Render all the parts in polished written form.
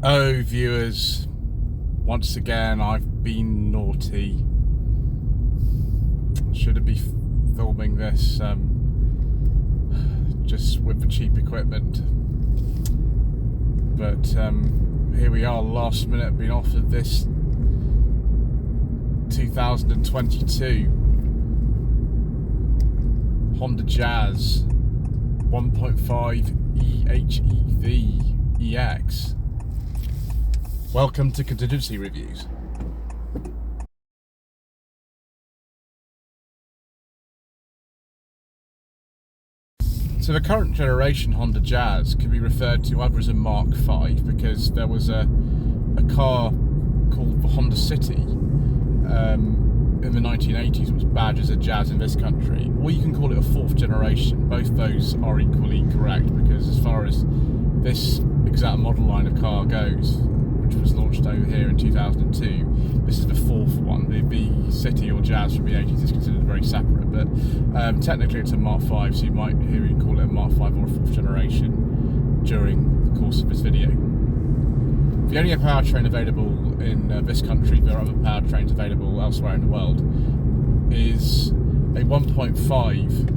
Oh, viewers, once again I've been naughty. Shouldn't be filming this just with the cheap equipment. But here we are, last minute, been offered this 2022 Honda Jazz 1.5 HEV EX. Welcome to Contingency Reviews. So the current generation Honda Jazz can be referred to either as a Mark V, because there was a car called the Honda City in the 1980s. It was badged as a Jazz in this country, or you can call it a fourth generation. Both those are equally correct, because as far as this exact model line of car goes, which was launched over here in 2002, this is the fourth one. The City or Jazz from the 80s is considered very separate, but technically it's a Mark V, so you might hear me call it a Mark V or a fourth generation during the course of this video. The only powertrain available in this country, there are other powertrains available elsewhere in the world, is a 1.5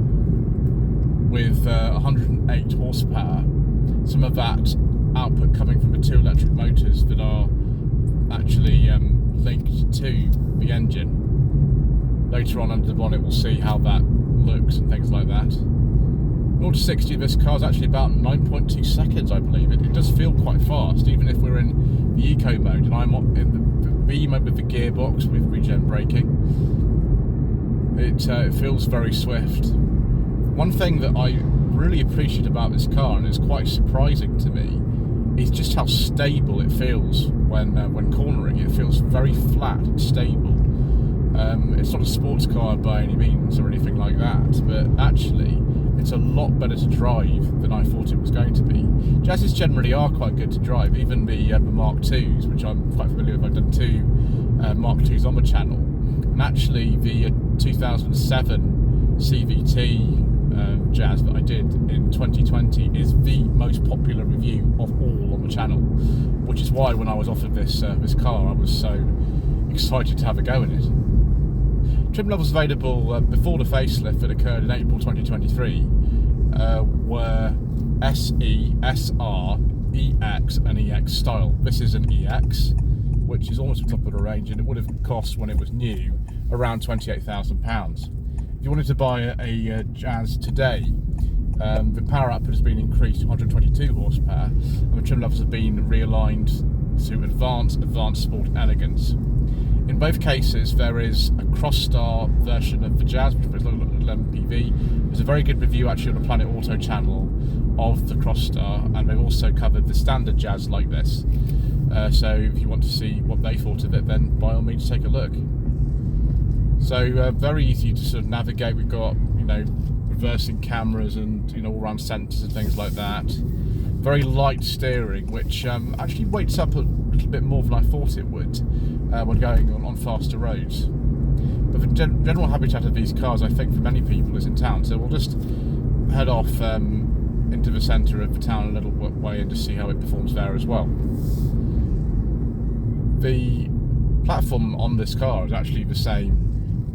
with 108 horsepower. Some of that output coming from the two electric motors that are actually linked to the engine. Later on under the bonnet we'll see how that looks and things like that. 0 to 60 of this car is actually about 9.2 seconds, I believe. It does feel quite fast, even if we're in the eco mode, and I'm in the B mode with the gearbox with regen braking. It feels very swift. One thing that I really appreciate about this car, and it's quite surprising to me, is just how stable it feels when cornering. It feels very flat and stable. It's not a sports car by any means or anything like that, but actually it's a lot better to drive than I thought it was going to be. Jazzes generally are quite good to drive, even the Mark IIs, which I'm quite familiar with. I've done two Mark IIs on the channel, and actually the 2007 CVT Jazz that I did in 2020 is the most popular review of all on the channel, which is why when I was offered this car, I was so excited to have a go in it. Trim levels available before the facelift that occurred in April 2023 were SE, SR, EX and EX style. This is an EX, which is almost the top of the range, and it would have cost, when it was new, around £28,000. If you wanted to buy a Jazz today, the power output has been increased to 122 horsepower, and the trim levels have been realigned to Advanced Sport, Elegance. In both cases, there is a cross-star version of the Jazz, which is 11 PV. There's a very good review actually on the Planet Auto channel of the cross-star, and they've also covered the standard Jazz like this. So if you want to see what they thought of it, then by all means take a look. So very easy to sort of navigate. We've got, reversing cameras and all-round sensors and things like that. Very light steering, which actually weights up a little bit more than I thought it would when going on faster roads. But the general habitat of these cars, I think, for many people is in town. So we'll just head off into the centre of the town a little way and just see how it performs there as well. The platform on this car is actually the same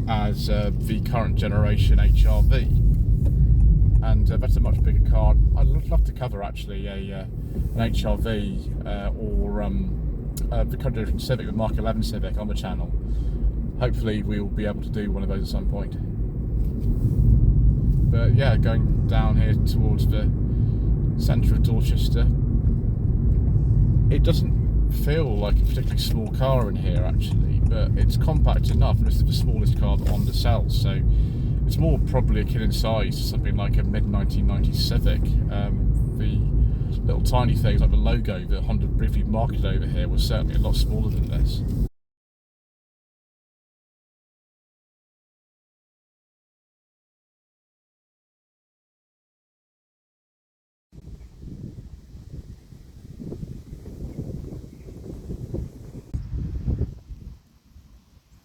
as the current generation HRV. And that's a much bigger car. I'd love to cover actually an HRV or the current generation Civic, the Mark 11 Civic, on the channel. Hopefully we'll be able to do one of those at some point. But yeah, going down here towards the centre of Dorchester, it doesn't feel like a particularly small car in here actually, but it's compact enough, and this is the smallest car that Honda sells, so it's more probably akin in size to something like a mid-1990s Civic. The little tiny things like the logo that Honda briefly marketed over here was certainly a lot smaller than this.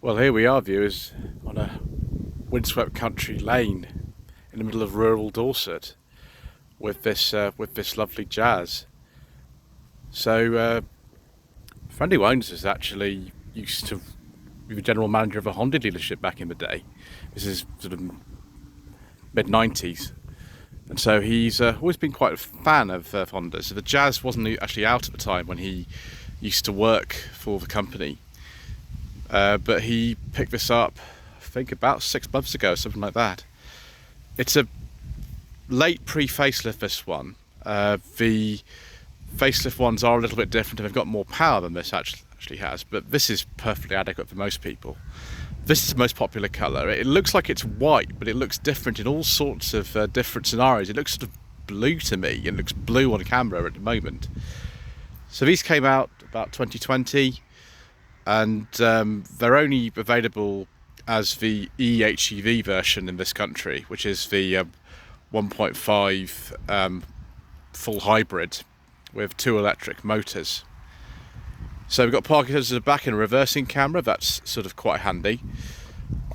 Well, here we are, viewers, on a windswept country lane in the middle of rural Dorset with this lovely Jazz. So friend who owns this actually used to be the general manager of a Honda dealership back in the day. This is sort of mid-90s. And so he's always been quite a fan of Honda. So the Jazz wasn't actually out at the time when he used to work for the company. But he picked this up, I think about 6 months ago, something like that. It's a late pre-facelift, this one. The facelift ones are a little bit different and they've got more power than this actually has, but this is perfectly adequate for most people. This is the most popular colour. It looks like it's white, but it looks different in all sorts of different scenarios. It looks sort of blue to me. It looks blue on camera at the moment. So these came out about 2020, and they're only available as the HEV version in this country, which is the 1.5 full hybrid with 2 electric motors. So we've got parking sensors at the back and a reversing camera. That's sort of quite handy.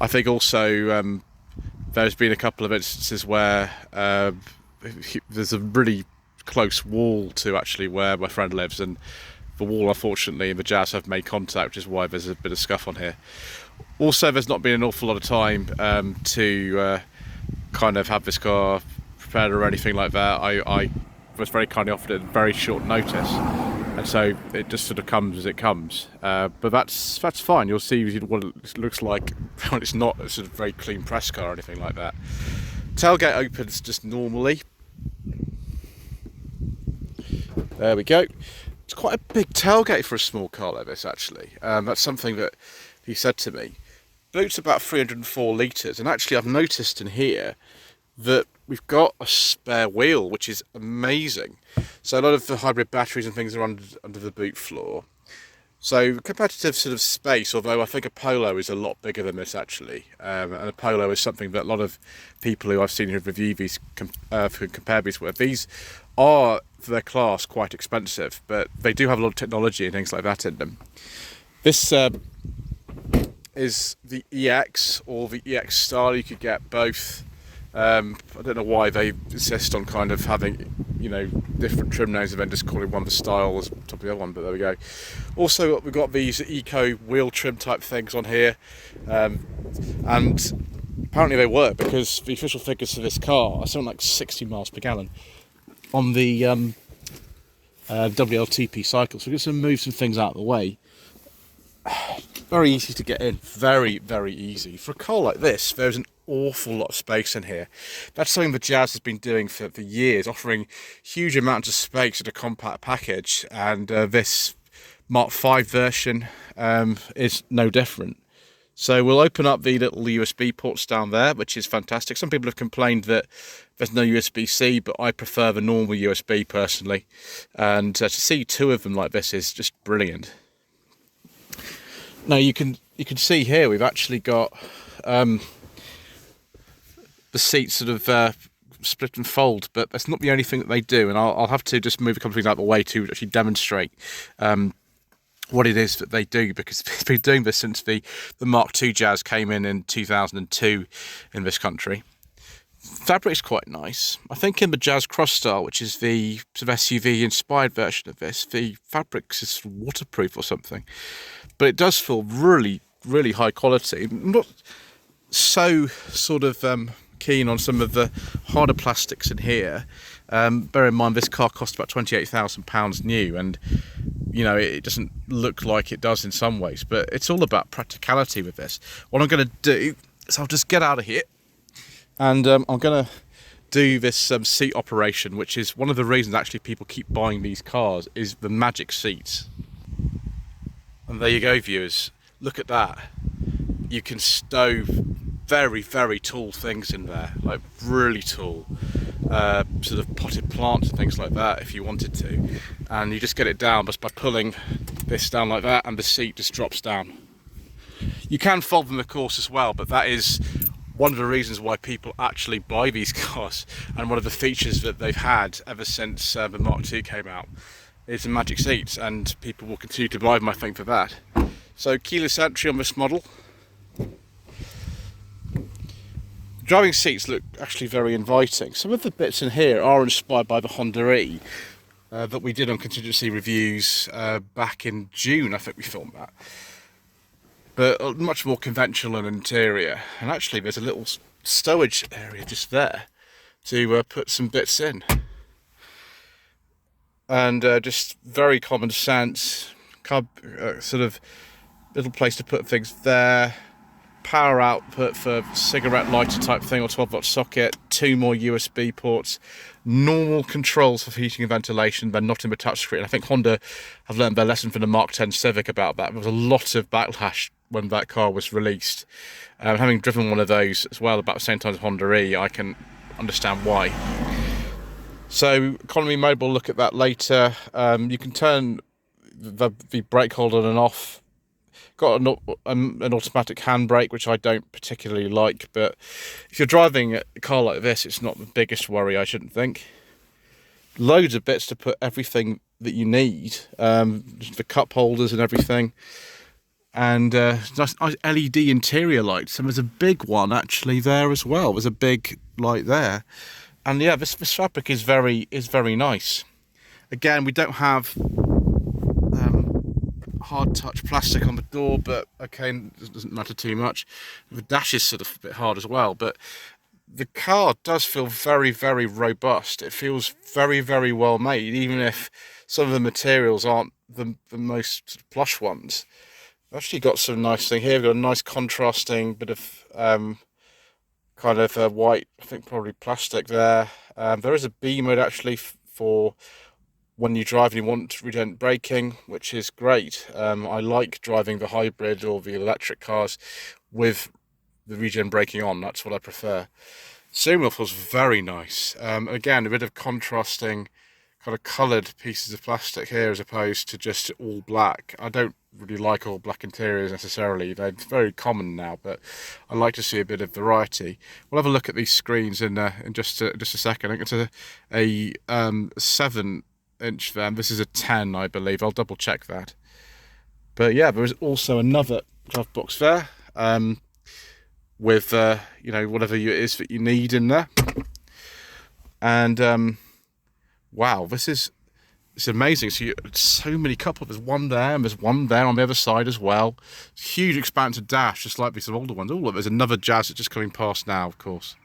I think also there's been a couple of instances where there's a really close wall to actually where my friend lives, and the wall, unfortunately, and the Jazz have made contact, which is why there's a bit of scuff on here. Also, there's not been an awful lot of time to kind of have this car prepared or anything like that. I was very kindly offered it at very short notice, and so it just sort of comes as it comes. But that's fine. You'll see what it looks like when it's not a sort of very clean press car or anything like that. Tailgate opens just normally. There we go. It's quite a big tailgate for a small car like this, actually. That's something that he said to me. Boot's about 304 litres, and actually I've noticed in here that we've got a spare wheel, which is amazing. So a lot of the hybrid batteries and things are under the boot floor. So competitive sort of space, although I think a Polo is a lot bigger than this actually. And a Polo is something that a lot of people who I've seen who review these compare these with. These are, for their class, quite expensive, but they do have a lot of technology and things like that in them. This is the EX or the EX style. You could get both. I don't know why they insist on kind of having, you know, different trim names and then just calling one the style as top of the other one, but there we go. Also, we've got these eco wheel trim type things on here, and apparently they work because the official figures for this car are something like 60 miles per gallon on the WLTP cycle. So we're just going to move some things out of the way. Very easy to get in, very, very easy. For a car like this, there's an awful lot of space in here. That's something the Jazz has been doing for years, offering huge amounts of space in a compact package, and this Mark V version is no different. So we'll open up the little USB ports down there, which is fantastic. Some people have complained that there's no USB-C, but I prefer the normal USB personally, and to see 2 of them like this is just brilliant. Now you can see here we've actually got the seats sort of split and fold, but that's not the only thing that they do, and I'll have to just move a couple of things out of the way to actually demonstrate what it is that they do, because they've been doing this since the Mark II Jazz came in 2002 in this country. Fabric's quite nice. I think in the Jazz Cross style, which is the sort of SUV inspired version of this, the fabric's is waterproof or something, but it does feel really, really high quality. I'm not so sort of keen on some of the harder plastics in here. Bear in mind this car cost about £28,000 new, and you know it doesn't look like it does in some ways, but it's all about practicality with this. What I'm going to do is I'll just get out of here, and I'm going to do this seat operation, which is one of the reasons actually people keep buying these cars, is the magic seats. And there you go, viewers, look at that. You can stow very, very tall things in there, like really tall, sort of potted plants and things like that if you wanted to, and you just get it down just by pulling this down like that, and the seat just drops down. You can fold them of course as well, but that is one of the reasons why people actually buy these cars, and one of the features that they've had ever since the Mark II came out is the magic seats, and people will continue to buy them, I think, for that. So keyless entry on this model. Driving seats look actually very inviting. Some of the bits in here are inspired by the Honda E, that we did on Contingency Reviews back in June. I think we filmed that. But much more conventional and interior. And actually there's a little stowage area just there to put some bits in. And just very common sense, sort of little place to put things there. Power output for cigarette lighter type thing, or 12-volt socket, 2 more USB ports, normal controls for heating and ventilation, but not in the touchscreen. I think Honda have learned their lesson from the Mark X Civic about that. There was a lot of backlash when that car was released. Having driven one of those as well about the same time as Honda E, I can understand why. So economy mode, we'll look at that later. You can turn the brake hold on and off. Got an automatic handbrake, which I don't particularly like, but if you're driving a car like this, it's not the biggest worry, I shouldn't think. Loads of bits to put everything that you need, the cup holders and everything, and nice LED interior lights. And there's a big one actually there as well. There's a big light there, and yeah, this fabric is very nice. Again, we don't have hard touch plastic on the door, but okay, it doesn't matter too much. The dash is sort of a bit hard as well, but the car does feel very robust. It feels very well made, even if some of the materials aren't the most plush ones. I've actually got some nice thing here. We've got a nice contrasting bit of kind of white, I think probably plastic there. There is a B mode actually for when you drive and you want regen braking, which is great. I like driving the hybrid or the electric cars with the regen braking on. That's what I prefer. Steering wheel feels very nice. Again, a bit of contrasting kind of coloured pieces of plastic here as opposed to just all black. I don't really like all black interiors necessarily. They're very common now, but I like to see a bit of variety. We'll have a look at these screens in just a second. I think it's a 7-inch van. This is a 10, I believe. I'll double check that. But yeah, there is also another glove box there, with you know, whatever it is that you need in there. And wow, it's amazing. So many cup holders. There's one there, and there's one there on the other side as well. Huge expansive dash, just like these older ones. Oh, look, there's another Jazz that's just coming past now, of course.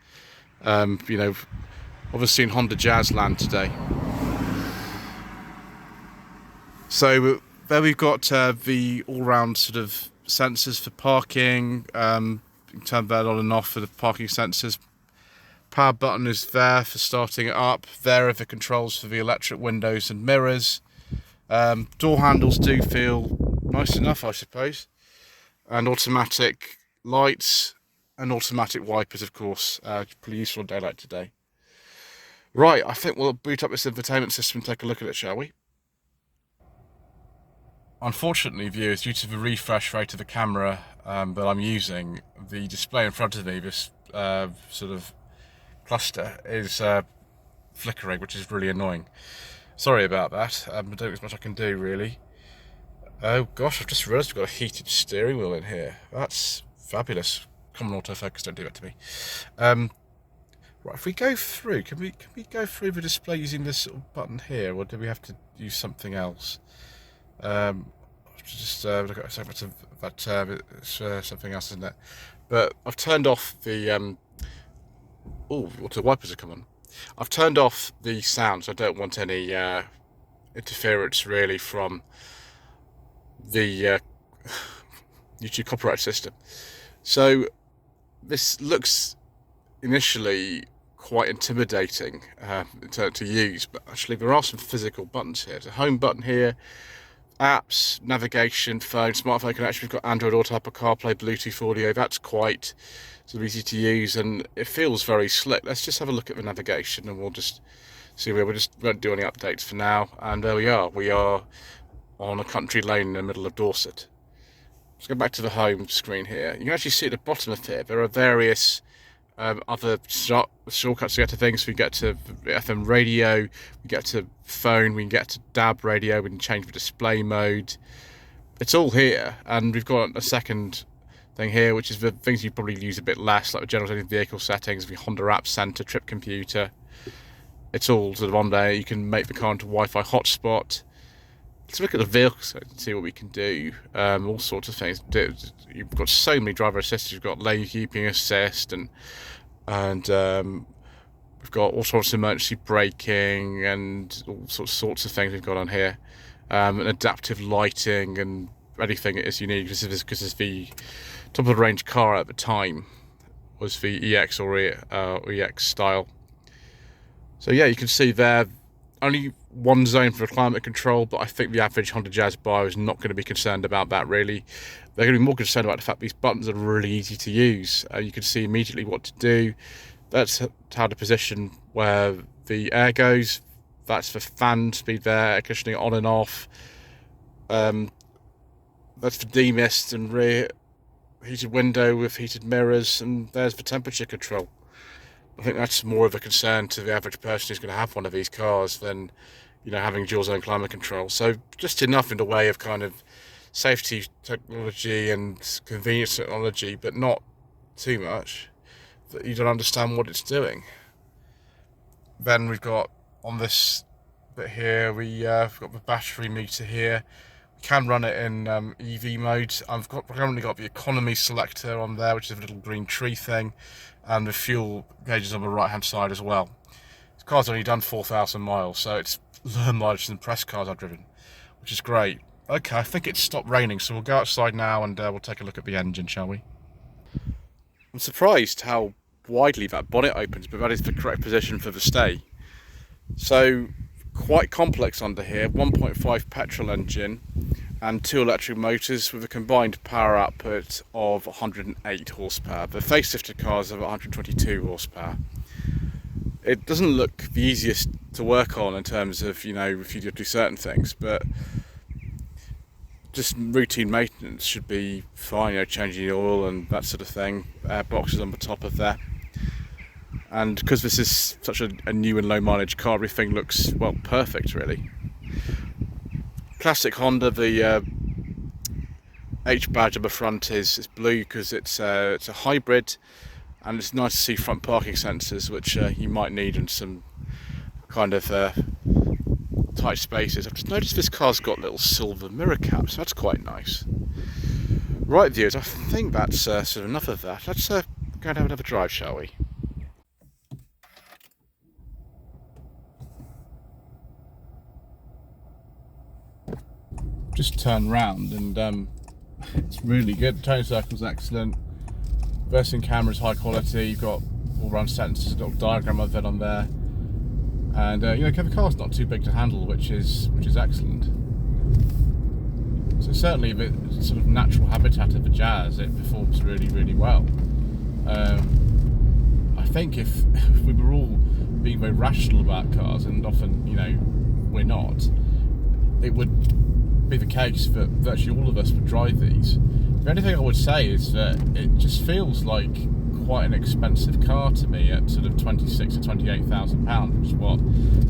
You know, obviously in Honda Jazz land today. So there we've got the all-round sort of sensors for parking. You can turn that on and off for the parking sensors. Power button is there for starting it up. There are the controls for the electric windows and mirrors. Door handles do feel nice enough, I suppose. And automatic lights and automatic wipers, of course. Pretty useful in daylight today. Right, I think we'll boot up this infotainment system and take a look at it, shall we? Unfortunately, viewers, due to the refresh rate of the camera that I'm using, the display in front of me, this sort of cluster, is flickering, which is really annoying. Sorry about that. I'm doing as much as I can do, really. Oh gosh, I've just realised we've got a heated steering wheel in here. That's fabulous. Common autofocus, don't do that to me. Right, if we go through, can we go through the display using this sort of button here, or do we have to use something else? Just look at something else, isn't it? But I've turned off the the wipers are coming. I've turned off the sound, so I don't want any interference really from the YouTube copyright system. So this looks initially quite intimidating to use, but actually there are some physical buttons here. There's a home button here. Apps, navigation, phone, smartphone connection. We've got Android Auto, Apple CarPlay, Bluetooth audio. That's quite sort of easy to use, and it feels very slick. Let's just have a look at the navigation, and we'll just see where we won't do any updates for now. And there we are. We are on a country lane in the middle of Dorset. Let's go back to the home screen here. You can actually see at the bottom of here there are various other shortcuts to get to things. We get to FM radio, we get to phone, we can get to DAB radio, we can change the display mode. It's all here, and we've got a second thing here, which is the things you probably use a bit less, like the general vehicle settings, the Honda App Center, trip computer. It's all sort of on there. You can make the car into a Wi-Fi hotspot. Let's look at the vehicle and see what we can do. All sorts of things. You've got so many driver assists. You've got lane keeping assist, and we've got all sorts of emergency braking and all sorts of things we've got on here. And adaptive lighting and anything it is you need, because it's the top of the range car at the time was the EX or EX style. So yeah, you can see there only one zone for climate control, but I think the average Honda Jazz buyer is not going to be concerned about that really. They're going to be more concerned about the fact these buttons are really easy to use. You can see immediately what to do. That's how to position where the air goes. That's the fan speed there, air conditioning on and off. That's for demist and rear heated window with heated mirrors, and there's the temperature control. I think that's more of a concern to the average person who's going to have one of these cars than, having dual zone climate control. So just enough in the way of kind of safety technology and convenience technology, but not too much that you don't understand what it's doing. Then we've got on this bit here, we've got the battery meter here. We can run it in EV mode. I've currently got the economy selector on there, which is a little green tree thing, and the fuel gauges on the right hand side as well. This car's only done 4,000 miles, so it's lower mileage than press cars I've driven, which is great. Okay, I think it's stopped raining, so we'll go outside now and we'll take a look at the engine, shall we? I'm surprised how widely that bonnet opens, but that is the correct position for the stay. So quite complex under here. 1.5 petrol engine and 2 electric motors with a combined power output of 108 horsepower. The facelifted cars have 122 horsepower. It doesn't look the easiest to work on in terms of, if you do certain things, but just routine maintenance should be fine, changing the oil and that sort of thing. Air boxes on the top of there. And because this is such a new and low mileage car, everything looks, well, perfect really. Classic Honda, the H badge on the front is blue because it's a hybrid, and it's nice to see front parking sensors, which you might need in some kind of tight spaces. I've just noticed this car's got little silver mirror caps, so that's quite nice. Right viewers, I think that's sort of enough of that. Let's go and have another drive, shall we? Just turn round and it's really good. Tone circle's excellent. Versing camera's high quality. You've got all round sensors, a little diagram of it on there, and the car's not too big to handle, which is excellent. So certainly the sort of natural habitat of the Jazz, it performs really, really well. I think if we were all being very rational about cars, and often we're not, it would be the case that virtually all of us would drive these. The only thing I would say is that it just feels like quite an expensive car to me at sort of £26,000 to £28,000, which is what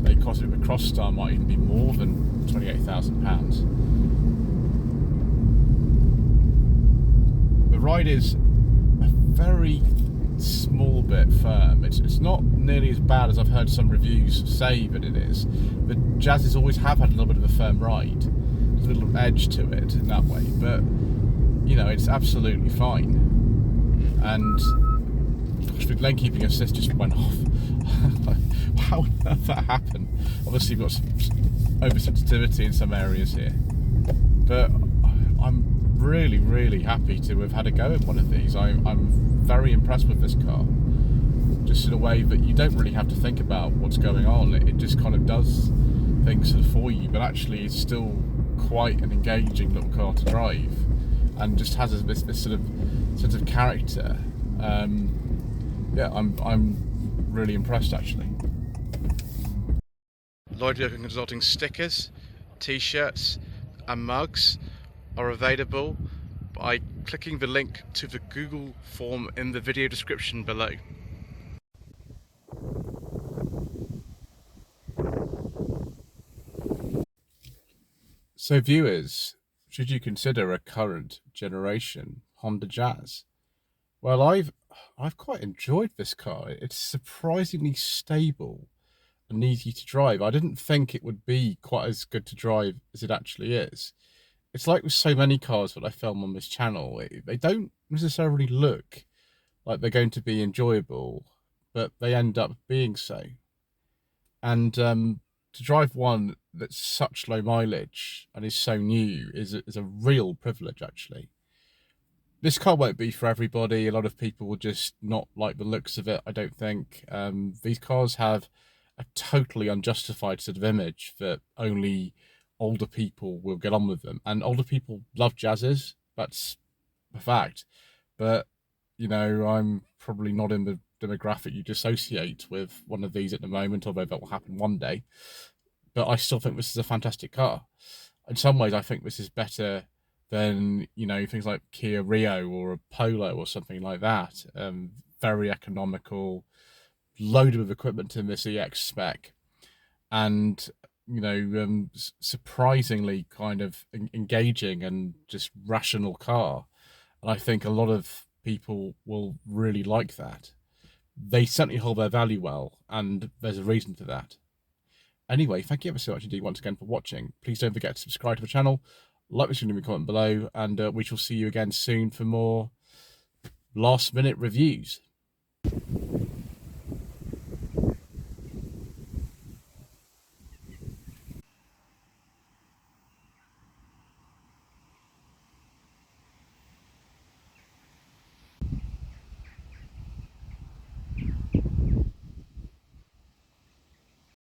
they cost. It. The Crossstar might even be more than £28,000. The ride is a very small bit firm. It's not nearly as bad as I've heard some reviews say that it is. The Jazzes always have had a little bit of a firm ride. There's a little edge to it in that way, but it's absolutely fine. And gosh, the lane keeping assist just went off. How on earth that happened? Obviously, we've got some oversensitivity in some areas here, but I'm really, really happy to have had a go at one of these. I'm very impressed with this car, just in a way that you don't really have to think about what's going on. It just kind of does things for you, but actually it's still quite an engaging little car to drive, and just has this sort of sense of character. Yeah, I'm really impressed actually. Lloyd Vehicle Consulting stickers, t-shirts and mugs are available by clicking the link to the Google form in the video description below. So viewers, should you consider a current generation Honda Jazz? Well, I've quite enjoyed this car. It's surprisingly stable. and easy to drive. I didn't think it would be quite as good to drive as it actually is. It's like with so many cars that I film on this channel, they don't necessarily look like they're going to be enjoyable, but they end up being so. And to drive one that's such low mileage and is so new is a real privilege, actually. This car won't be for everybody. A lot of people will just not like the looks of it, I don't think. These cars have a totally unjustified sort of image that only older people will get on with them. And older people love jazzes. That's a fact. But, you know, I'm probably not in the demographic you'd associate with one of these at the moment, although that will happen one day. But I still think this is a fantastic car. In some ways, I think this is better than, you know, things like Kia Rio or a Polo or something like that. Very economical, loaded with equipment in this EX spec, and, you know, surprisingly kind of engaging and just rational car. And I think a lot of people will really like that. They certainly hold their value well, and there's a reason for that. Anyway, thank you ever so much indeed once again for watching. Please don't forget to subscribe to the channel, like this video, comment below, and we shall see you again soon for more last minute reviews.